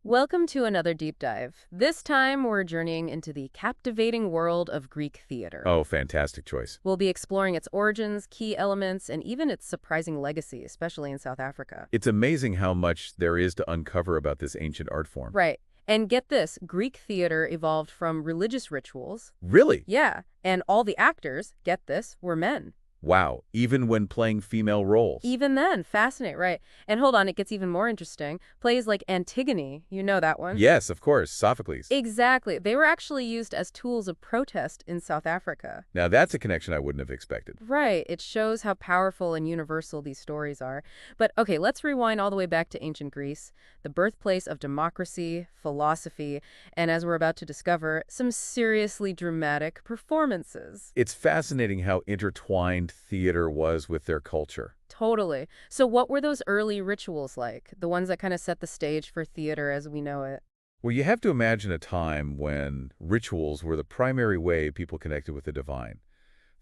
Welcome to another deep dive. This time we're journeying into the captivating world of Greek theater. Oh, fantastic choice. We'll be exploring its origins, key elements, and even its surprising legacy, especially in South Africa. It's amazing how much there is to uncover about this ancient art form. Right. And get this, Greek theater evolved from religious rituals. Really? Yeah, and all the actors, get this, were men. Wow, even when playing female roles. Even then, fascinating, right? And hold on, it gets even more interesting. Plays like Antigone, you know that one? Yes, of course, Sophocles. Exactly. They were actually used as tools of protest in South Africa. Now that's a connection I wouldn't have expected. Right. It shows how powerful and universal these stories are. But okay, let's rewind all the way back to ancient Greece, the birthplace of democracy, philosophy, and as we're about to discover, some seriously dramatic performances. It's fascinating how intertwined theater was with their culture. Totally. So what were those early rituals like? The ones that kind of set the stage for theater as we know it? Well, you have to imagine a time when rituals were the primary way people connected with the divine.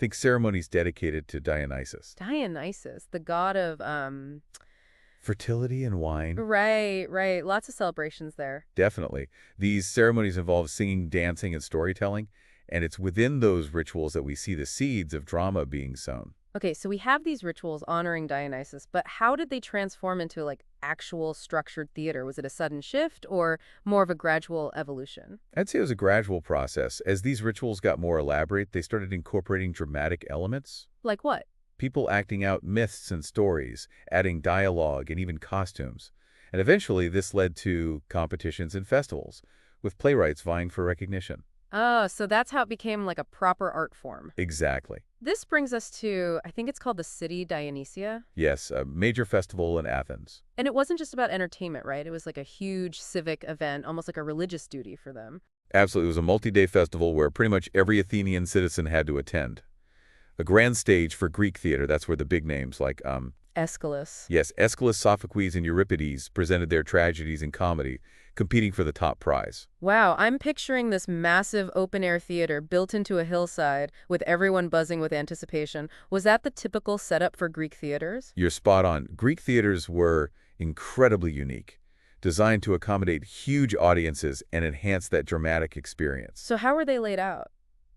Think ceremonies dedicated to Dionysus. Dionysus, the god of, Fertility and wine. Right. Lots of celebrations there. Definitely. These ceremonies involve singing, dancing, and storytelling, and it's within those rituals that we see the seeds of drama being sown. Okay, so we have these rituals honoring Dionysus, but how did they transform into, like, actual structured theater? Was it a sudden shift or more of a gradual evolution? I'd say it was a gradual process. As these rituals got more elaborate, they started incorporating dramatic elements. Like what? People acting out myths and stories, adding dialogue and even costumes. And eventually, this led to competitions and festivals, with playwrights vying for recognition. Oh, so that's how it became like a proper art form. Exactly. This brings us to, I think it's called the city Dionysia. Yes, a major festival in Athens. And it wasn't just about entertainment, right? It was like a huge civic event, almost like a religious duty for them. Absolutely. It was a multi-day festival where pretty much every Athenian citizen had to attend. A grand stage for Greek theater, that's where the big names like, Aeschylus. yes, Aeschylus, Sophocles, and Euripides presented their tragedies in comedy, competing for the top prize. Wow, I'm picturing this massive open-air theater built into a hillside with everyone buzzing with anticipation. Was that the typical setup for Greek theaters? You're spot on. Greek theaters were incredibly unique, designed to accommodate huge audiences and enhance that dramatic experience. So how were they laid out?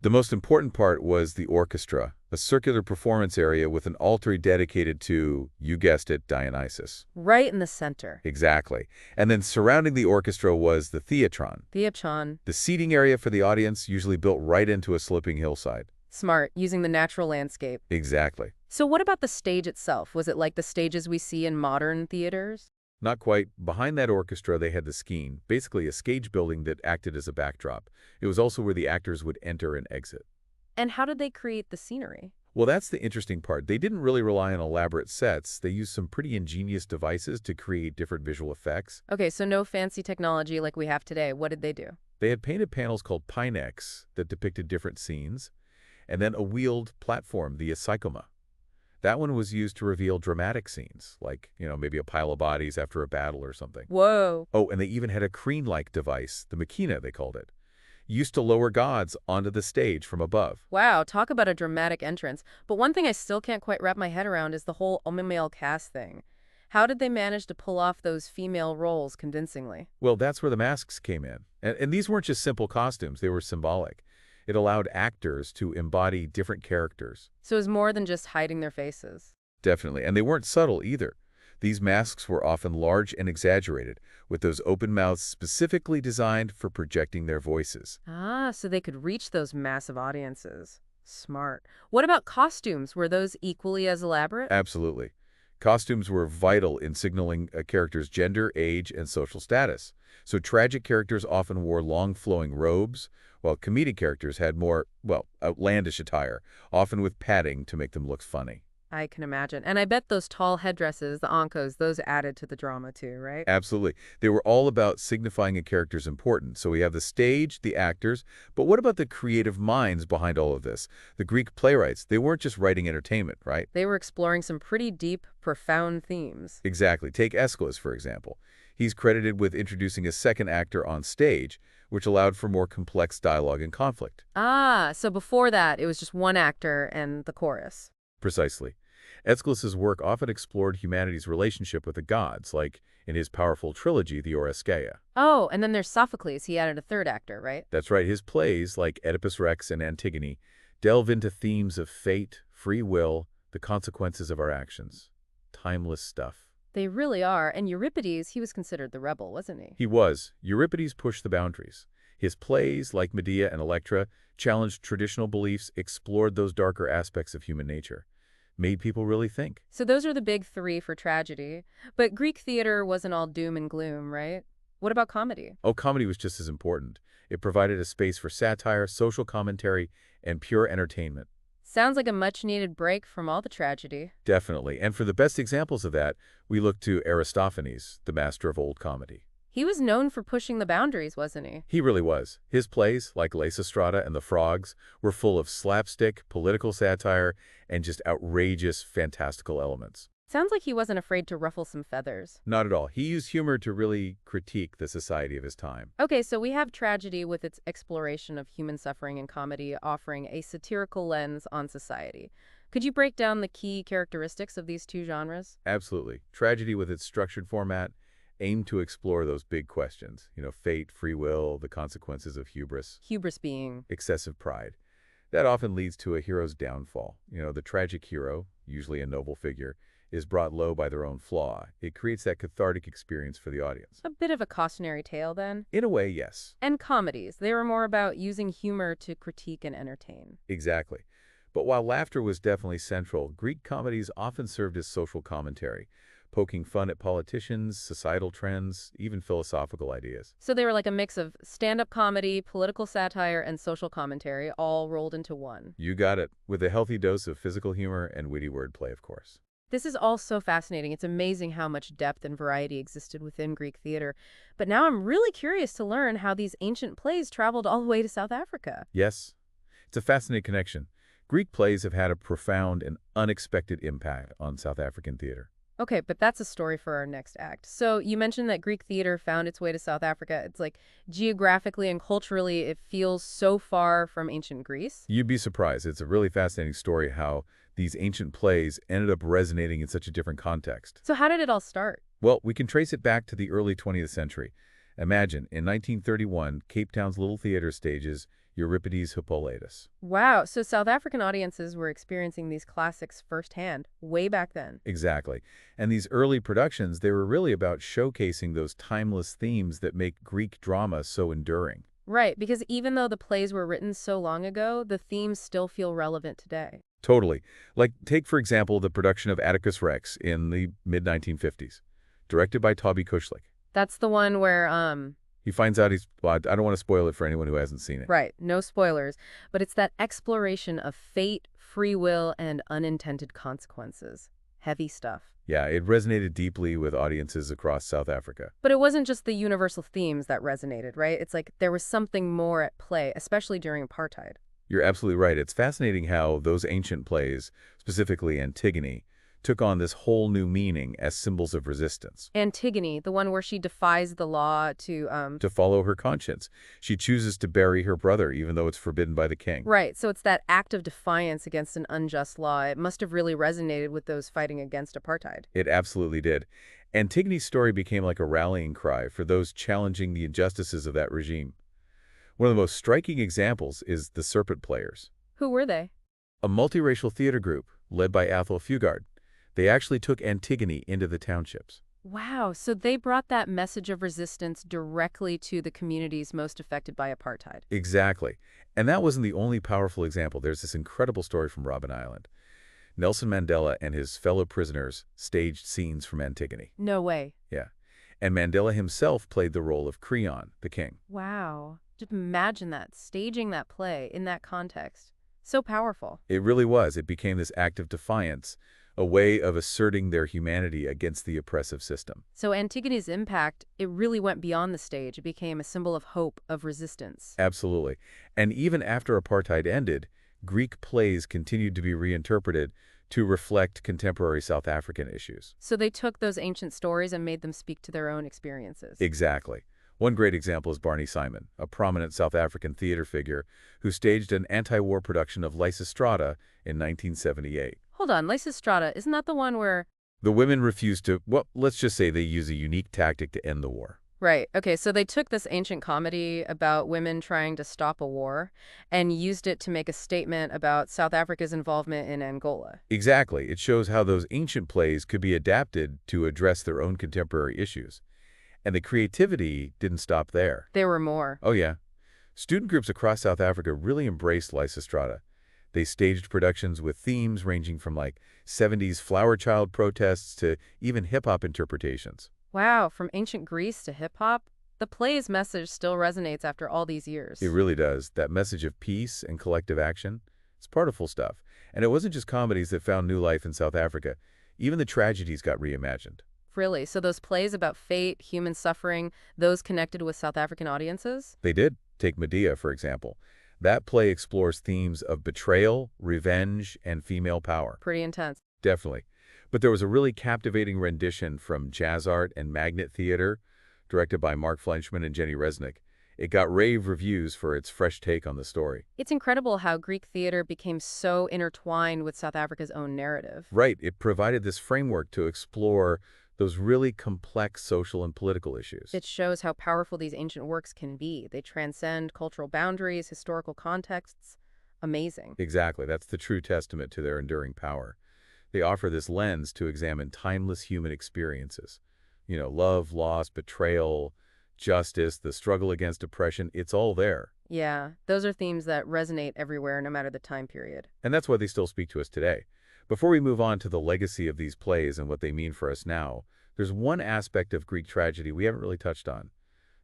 The most important part was the orchestra, a circular performance area with an altar dedicated to, you guessed it, Dionysus. Right in the center. Exactly. And then surrounding the orchestra was the theatron, Theopchon. the seating area for the audience, usually built right into a sloping hillside. Smart, using the natural landscape. Exactly. So what about the stage itself? Was it like the stages we see in modern theaters? Not quite. Behind that orchestra, they had the skene, basically a stage building that acted as a backdrop. It was also where the actors would enter and exit. And how did they create the scenery? Well, that's the interesting part. They didn't really rely on elaborate sets. They used some pretty ingenious devices to create different visual effects. Okay, so no fancy technology like we have today. What did they do? They had painted panels called pinecks that depicted different scenes, and then a wheeled platform, the aeschylema. That one was used to reveal dramatic scenes, like, maybe a pile of bodies after a battle or something. Whoa. Oh, and they even had a crane-like device, the machina they called it, used to lower gods onto the stage from above. Wow, talk about a dramatic entrance. But one thing I still can't quite wrap my head around is the whole male cast thing. How did they manage to pull off those female roles convincingly? Well, that's where the masks came in. And these weren't just simple costumes, they were symbolic. It allowed actors to embody different characters. So it was more than just hiding their faces. Definitely. And they weren't subtle either. These masks were often large and exaggerated, with those open mouths specifically designed for projecting their voices. Ah, so they could reach those massive audiences. Smart. What about costumes? Were those equally as elaborate? Absolutely. Costumes were vital in signaling a character's gender, age, and social status. So tragic characters often wore long flowing robes, while comedic characters had more, outlandish attire, often with padding to make them look funny. I can imagine. And I bet those tall headdresses, the ankos, those added to the drama too, right? Absolutely. They were all about signifying a character's importance. So we have the stage, the actors, but what about the creative minds behind all of this? The Greek playwrights, they weren't just writing entertainment, right? They were exploring some pretty deep, profound themes. Exactly. Take Aeschylus, for example. He's credited with introducing a second actor on stage, which allowed for more complex dialogue and conflict. Ah, so before that, it was just one actor and the chorus. Precisely. Aeschylus's work often explored humanity's relationship with the gods, like in his powerful trilogy, the Oresteia. Oh, and then there's Sophocles. He added a third actor, right? That's right, his plays, like Oedipus Rex and Antigone, delve into themes of fate, free will, the consequences of our actions. Timeless stuff. They really are. And Euripides, he was considered the rebel, wasn't he? He was. Euripides pushed the boundaries. His plays, like Medea and Electra, challenged traditional beliefs, explored those darker aspects of human nature, made people really think. So those are the big three for tragedy. But Greek theater wasn't all doom and gloom, right? What about comedy? Oh, comedy was just as important. It provided a space for satire, social commentary, and pure entertainment. Sounds like a much-needed break from all the tragedy. Definitely. And for the best examples of that, we look to Aristophanes, the master of old comedy. He was known for pushing the boundaries, wasn't he? He really was. His plays, like Lysistrata and The Frogs, were full of slapstick, political satire, and just outrageous, fantastical elements. Sounds like he wasn't afraid to ruffle some feathers. Not at all. He used humor to really critique the society of his time. Okay, so we have tragedy with its exploration of human suffering and comedy offering a satirical lens on society. Could you break down the key characteristics of these two genres? Absolutely. Tragedy, with its structured format, aimed to explore those big questions. Fate, free will, the consequences of hubris, Hubris being. excessive pride. That often leads to a hero's downfall. The tragic hero, usually a noble figure, is brought low by their own flaw. It creates that cathartic experience for the audience. A bit of a cautionary tale, then. In a way, yes. And comedies. They were more about using humor to critique and entertain. Exactly. But while laughter was definitely central, Greek comedies often served as social commentary, poking fun at politicians, societal trends, even philosophical ideas. So they were like a mix of stand-up comedy, political satire, and social commentary, all rolled into one. You got it, with a healthy dose of physical humor and witty wordplay, of course. This is all so fascinating. It's amazing how much depth and variety existed within Greek theater. But now I'm really curious to learn how these ancient plays traveled all the way to South Africa. Yes, it's a fascinating connection. Greek plays have had a profound and unexpected impact on South African theater. Okay, but that's a story for our next act. So you mentioned that Greek theater found its way to South Africa. It's like geographically and culturally, it feels so far from ancient Greece. You'd be surprised. It's a really fascinating story how these ancient plays ended up resonating in such a different context. So how did it all start? Well, we can trace it back to the early 20th century. Imagine, in 1931, Cape Town's Little Theatre stages Euripides' Hippolytus. Wow, so South African audiences were experiencing these classics firsthand, way back then. Exactly. And these early productions, they were really about showcasing those timeless themes that make Greek drama so enduring. Right, because even though the plays were written so long ago, the themes still feel relevant today. Totally. Like, take, for example, the production of Atticus Rex in the mid-1950s, directed by Toby Kushlik. That's the one where, He finds out well, I don't want to spoil it for anyone who hasn't seen it. right, no spoilers, but it's that exploration of fate, free will, and unintended consequences. Heavy stuff. Yeah, it resonated deeply with audiences across South Africa. But it wasn't just the universal themes that resonated, right? It's like there was something more at play, especially during apartheid. You're absolutely right. It's fascinating how those ancient plays, specifically Antigone, took on this whole new meaning as symbols of resistance. Antigone, the one where she defies the law to. To follow her conscience. She chooses to bury her brother, even though it's forbidden by the king. Right, so it's that act of defiance against an unjust law. It must have really resonated with those fighting against apartheid. It absolutely did. Antigone's story became like a rallying cry for those challenging the injustices of that regime. One of the most striking examples is the Serpent Players, Who were they? a multiracial theater group led by Athol Fugard. They actually took Antigone into the townships. Wow, so they brought that message of resistance directly to the communities most affected by apartheid. Exactly. And that wasn't the only powerful example. There's this incredible story from Robben Island. Nelson Mandela and his fellow prisoners staged scenes from Antigone. No way. Yeah. And Mandela himself played the role of Creon, the king. Wow. Just imagine that, staging that play in that context. So powerful. It really was. It became this act of defiance, a way of asserting their humanity against the oppressive system. So Antigone's impact, it really went beyond the stage. It became a symbol of hope, of resistance. Absolutely. And even after apartheid ended, Greek plays continued to be reinterpreted to reflect contemporary South African issues. So they took those ancient stories and made them speak to their own experiences. Exactly. One great example is Barney Simon, a prominent South African theater figure who staged an anti-war production of Lysistrata in 1978. Hold on, Lysistrata, isn't that the one where... The women refused to, well, let's just say they use a unique tactic to end the war. Right. Okay, so they took this ancient comedy about women trying to stop a war and used it to make a statement about South Africa's involvement in Angola. Exactly. It shows how those ancient plays could be adapted to address their own contemporary issues. And the creativity didn't stop there. There were more. Oh, yeah. Student groups across South Africa really embraced Lysistrata. They staged productions with themes ranging from like 70s flower child protests to even hip-hop interpretations. Wow, from ancient Greece to hip-hop, the play's message still resonates after all these It years. really does. That message of peace and collective action, it's powerful stuff. And it wasn't just comedies that found new life in South Africa. Even the tragedies got reimagined. Really, so those plays about fate, human suffering, those connected with South African audiences? They did. Take Medea, for example. That play explores themes of betrayal, revenge, and female power. Pretty intense. Definitely. But there was a really captivating rendition from Jazz Art and Magnet Theater, directed by Mark Fleischman and Jenny Resnick. It got rave reviews for its fresh take on the story. It's incredible how Greek theater became so intertwined with South Africa's own narrative. Right, it provided this framework to explore those really complex social and political issues. It shows how powerful these ancient works can be. They transcend cultural boundaries, historical contexts. Amazing. Exactly, that's the true testament to their enduring power. They offer this lens to examine timeless human experiences. Love, loss, betrayal, justice, the struggle against oppression, it's all there. Yeah, those are themes that resonate everywhere, no matter the time period. And that's why they still speak to us today. Before we move on to the legacy of these plays and what they mean for us now, there's one aspect of Greek tragedy we haven't really touched on,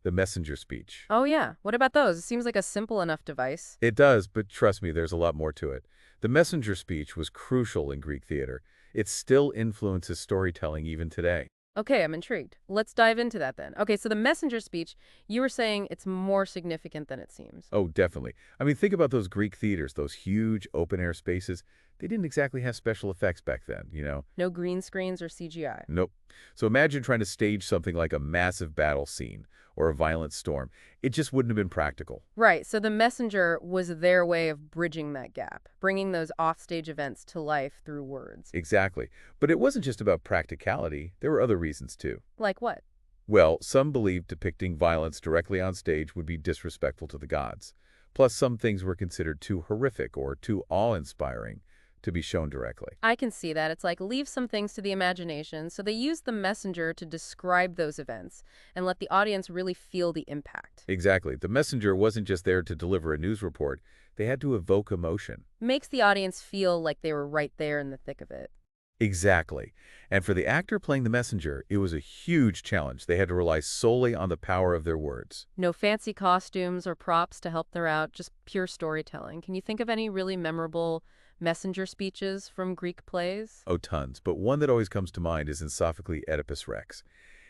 the messenger speech. Oh yeah, what about those? It seems like a simple enough device. It does, but trust me, there's a lot more to it. The messenger speech was crucial in Greek theater. It still influences storytelling even today. Okay, I'm intrigued. Let's dive into that then. Okay, so the messenger speech, you were saying it's more significant than it seems. Oh, definitely. I mean, think about those Greek theaters, those huge open-air spaces. They didn't exactly have special effects back then. No green screens or CGI. Nope. So imagine trying to stage something like a massive battle scene or a violent storm. It just wouldn't have been practical. Right, so the messenger was their way of bridging that gap, bringing those offstage events to life through words. Exactly. But it wasn't just about practicality. There were other reasons, too. Like what? Well, some believed depicting violence directly on stage would be disrespectful to the gods. Plus, some things were considered too horrific or too awe-inspiring to be shown directly. I can see that. It's like leave some things to the imagination. So they used the messenger to describe those events and let the audience really feel the impact. Exactly. The messenger wasn't just there to deliver a news report. They had to evoke emotion. Makes the audience feel like they were right there in the thick of it. Exactly. And for the actor playing the messenger, it was a huge challenge. They had to rely solely on the power of their words. No fancy costumes or props to help them out, just pure storytelling. Can you think of any really memorable messenger speeches from Greek plays? Oh, tons. But one that always comes to mind is in Sophocles' Oedipus Rex.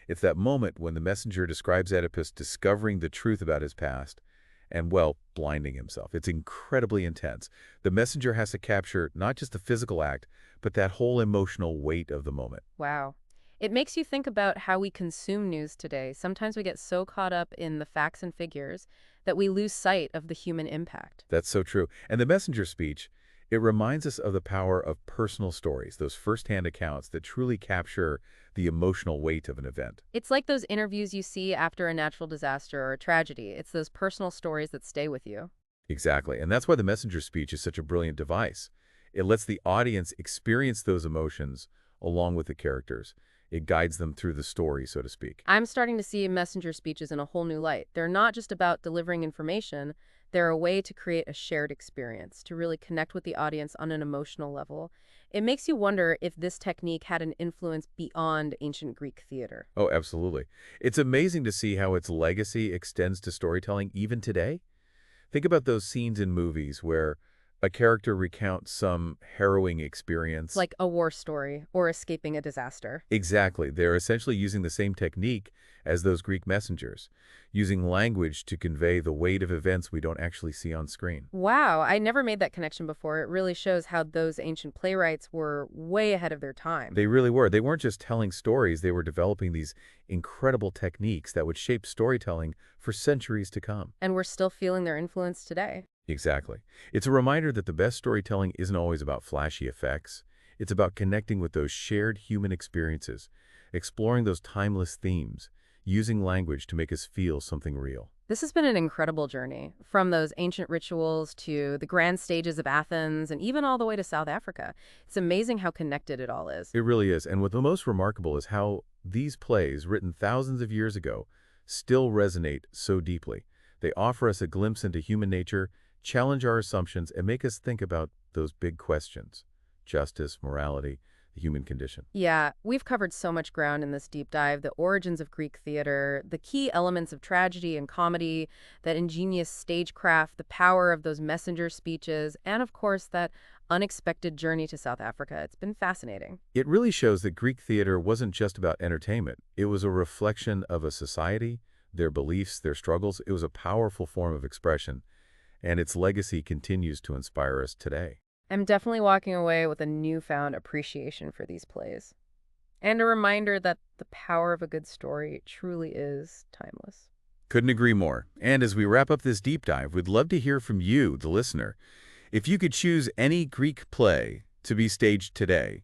It's that moment when the messenger describes Oedipus discovering the truth about his past and, well, blinding himself. It's incredibly intense. The messenger has to capture not just the physical act, but that whole emotional weight of the moment. Wow. It makes you think about how we consume news today. Sometimes we get so caught up in the facts and figures that we lose sight of the human impact. That's so true. And the messenger speech, it reminds us of the power of personal stories, those firsthand accounts that truly capture the emotional weight of an event. It's like those interviews you see after a natural disaster or a tragedy. It's those personal stories that stay with you. Exactly. And that's why the messenger speech is such a brilliant device. It lets the audience experience those emotions along with the characters. It guides them through the story, so to speak. I'm starting to see messenger speeches in a whole new light. They're not just about delivering information. They're a way to create a shared experience, to really connect with the audience on an emotional level. It makes you wonder if this technique had an influence beyond ancient Greek theater. Oh, absolutely. It's amazing to see how its legacy extends to storytelling even today. Think about those scenes in movies where a character recounts some harrowing experience. Like a war story or escaping a disaster. Exactly. They're essentially using the same technique as those Greek messengers, using language to convey the weight of events we don't actually see on screen. Wow, I never made that connection before. It really shows how those ancient playwrights were way ahead of their time. They really were. They weren't just telling stories, they were developing these incredible techniques that would shape storytelling for centuries to come. And we're still feeling their influence today. Exactly. It's a reminder that the best storytelling isn't always about flashy effects. It's about connecting with those shared human experiences, exploring those timeless themes, using language to make us feel something real. This has been an incredible journey, from those ancient rituals to the grand stages of Athens and even all the way to South Africa. It's amazing how connected it all is. It really is. And what the most remarkable is how these plays, written thousands of years ago, still resonate so deeply. They offer us a glimpse into human nature, challenge our assumptions, and make us think about those big questions: justice, morality, the human condition. Yeah, we've covered so much ground in this deep dive: the origins of Greek theater, the key elements of tragedy and comedy, that ingenious stagecraft, the power of those messenger speeches, and of course, that unexpected journey to South Africa. It's been fascinating. It really shows that Greek theater wasn't just about entertainment. It was a reflection of a society, their beliefs, their struggles. It was a powerful form of expression, and its legacy continues to inspire us today. I'm definitely walking away with a newfound appreciation for these plays, and a reminder that the power of a good story truly is timeless. Couldn't agree more. And as we wrap up this deep dive, we'd love to hear from you, the listener. If you could choose any Greek play to be staged today,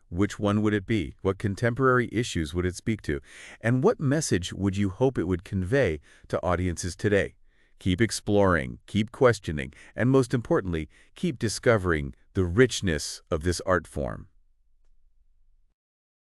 which one would it be? What contemporary issues would it speak to? And what message would you hope it would convey to audiences today? Keep exploring, keep questioning, and most importantly, keep discovering the richness of this art form.